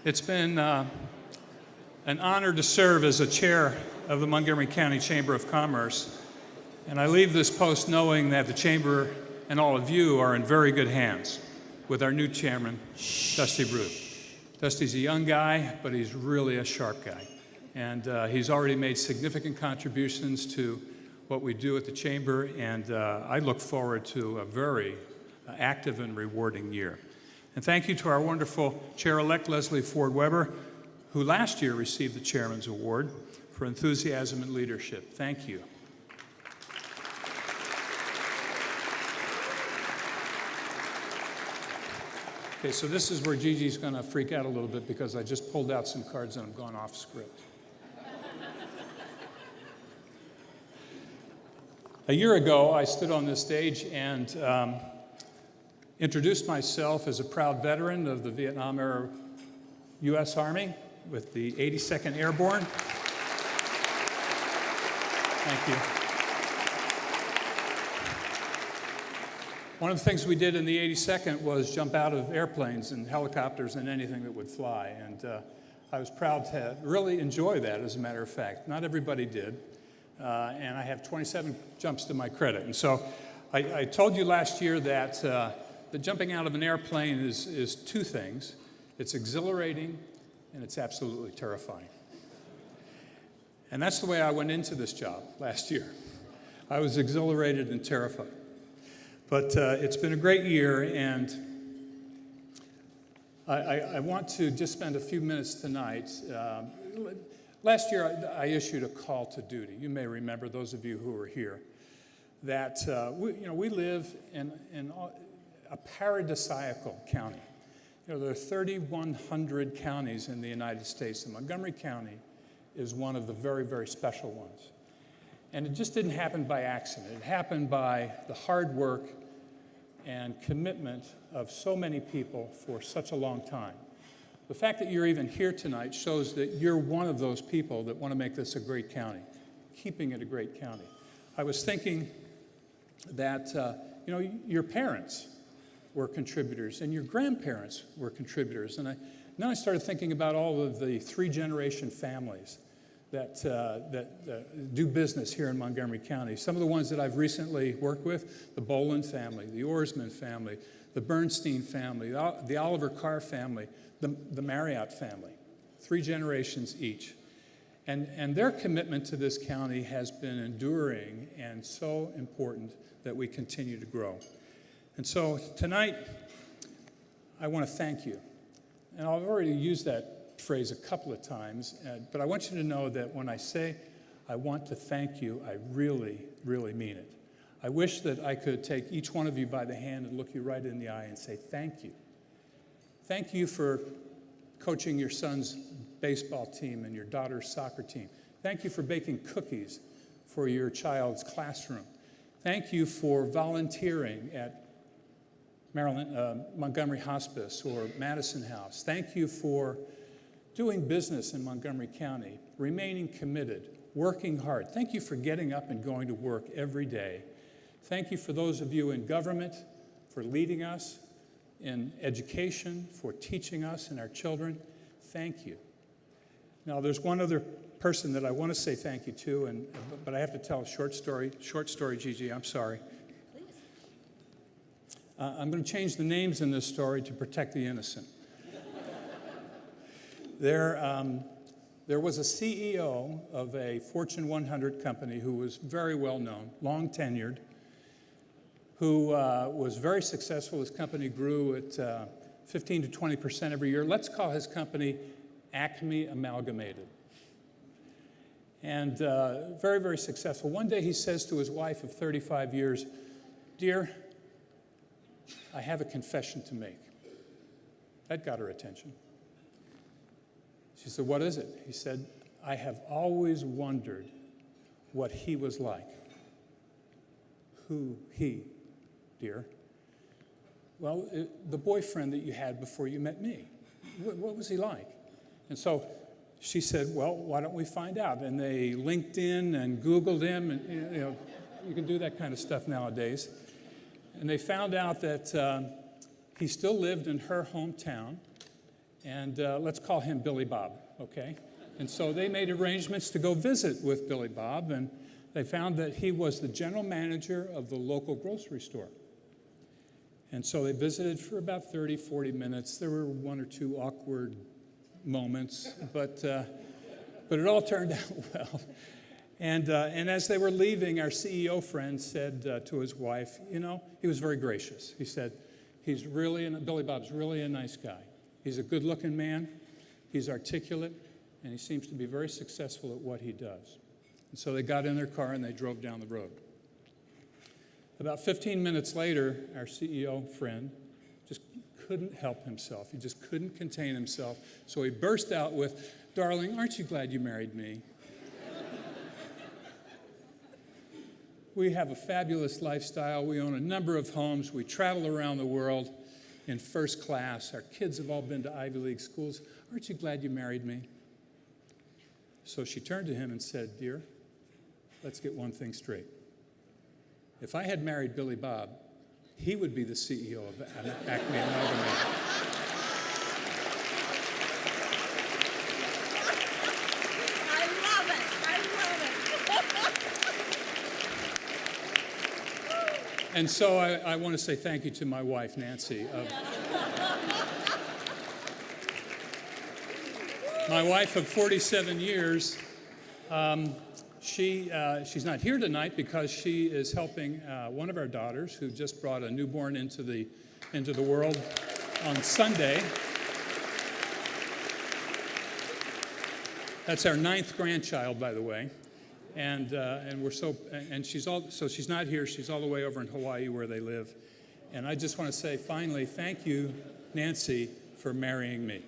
It's been an honor to serve as a chair of the Montgomery County Chamber of Commerce, and I leave this post knowing that the Chamber and all of you are in very good hands with our new chairman, Dusty Brew. Dusty's a young guy, but he's really a sharp guy, and he's already made significant contributions to what we do at the Chamber, and I look forward to a very active and rewarding year. And thank you to our wonderful Chair-elect Leslie Ford Weber, who last year received the Chairman's Award for enthusiasm and leadership. Thank you. Okay, so this is where Gigi's going to freak out a little bit because I just pulled out some cards and I'm going off script. A year ago, I stood on this stage and introduced myself as a proud veteran of the Vietnam-era U.S. Army with the 82nd Airborne. Thank you. One of the things we did in the 82nd was jump out of airplanes and helicopters and anything that would fly. And I was proud to really enjoy that, as a matter of fact. Not everybody did. And I have 27 jumps to my credit. And so I told you last year that the jumping out of an airplane is two things. It's exhilarating and it's absolutely terrifying. And that's the way I went into this job last year. I was exhilarated and terrified. But it's been a great year, and I want to just spend a few minutes tonight. Last year, I issued a call to duty. You may remember, those of you who were here, that we live in a paradisiacal county. There are 3,100 counties in the United States, and Montgomery County is one of the very, very special ones. And it just didn't happen by accident. It happened by the hard work and commitment of so many people for such a long time. The fact that you're even here tonight shows that you're one of those people that want to make this a great county, keeping it a great county. I was thinking that, your parents were contributors and your grandparents were contributors. And then I started thinking about all of the three-generation families that do business here in Montgomery County. Some of the ones that I've recently worked with, the Boland family, the Orsman family, the Bernstein family, the Oliver Carr family, the Marriott family, 3 generations each. And their commitment to this county has been enduring and so important that we continue to grow. And so tonight, I want to thank you. And I've already used that phrase a couple of times, but I want you to know that when I say I want to thank you, I really, really mean it. I wish that I could take each one of you by the hand and look you right in the eye and say thank you. Thank you for coaching your son's baseball team and your daughter's soccer team. Thank you for baking cookies for your child's classroom. Thank you for volunteering at Montgomery Hospice or Madison House. Thank you for doing business in Montgomery County, remaining committed, working hard. Thank you for getting up and going to work every day. Thank you for those of you in government, for leading us in education, for teaching us and our children. Thank you. Now, there's one other person that I want to say thank you to, but I have to tell a short story. Short story, Gigi, I'm sorry. I'm going to change the names in this story to protect the innocent. There was a CEO of a Fortune 100 company who was very well known, long tenured, who was very successful. His company grew at 15 to 20% every year. Let's call his company Acme Amalgamated. And very, very successful. One day he says to his wife of 35 years, "Dear, I have a confession to make." That got her attention. She said, "What is it?" He said, "I have always wondered what he was like." "Who he, dear?" "Well, the boyfriend that you had before you met me. What was he like?" And so she said, "Well, why don't we find out?" And they LinkedIn and Googled him, and you can do that kind of stuff nowadays. And they found out that he still lived in her hometown, and let's call him Billy Bob, okay? And so they made arrangements to go visit with Billy Bob, and they found that he was the general manager of the local grocery store. And so they visited for about 30, 40 minutes. There were one or two awkward moments, but it all turned out well. And as they were leaving, our CEO friend said to his wife, you know, he was very gracious. He said, Billy Bob's really a nice guy. He's a good-looking man, he's articulate, and he seems to be very successful at what he does. And so they got in their car and they drove down the road. About 15 minutes later, our CEO friend just couldn't help himself. He just couldn't contain himself. So he burst out with, "Darling, aren't you glad you married me?" We have a fabulous lifestyle. We own a number of homes. We travel around the world in first class. Our kids have all been to Ivy League schools. Aren't you glad you married me? So she turned to him and said, "Dear, let's get one thing straight. If I had married Billy Bob, he would be the CEO of Acme Amalgamated." I love it. And so I want to say thank you to my wife, Nancy. My wife of 47 years, she's not here tonight because she is helping one of our daughters who just brought a newborn into the world on Sunday. That's our 9th grandchild, by the way. And she's not here. She's all the way over in Hawaii where they live. And I just want to say, finally, thank you, Nancy, for marrying me.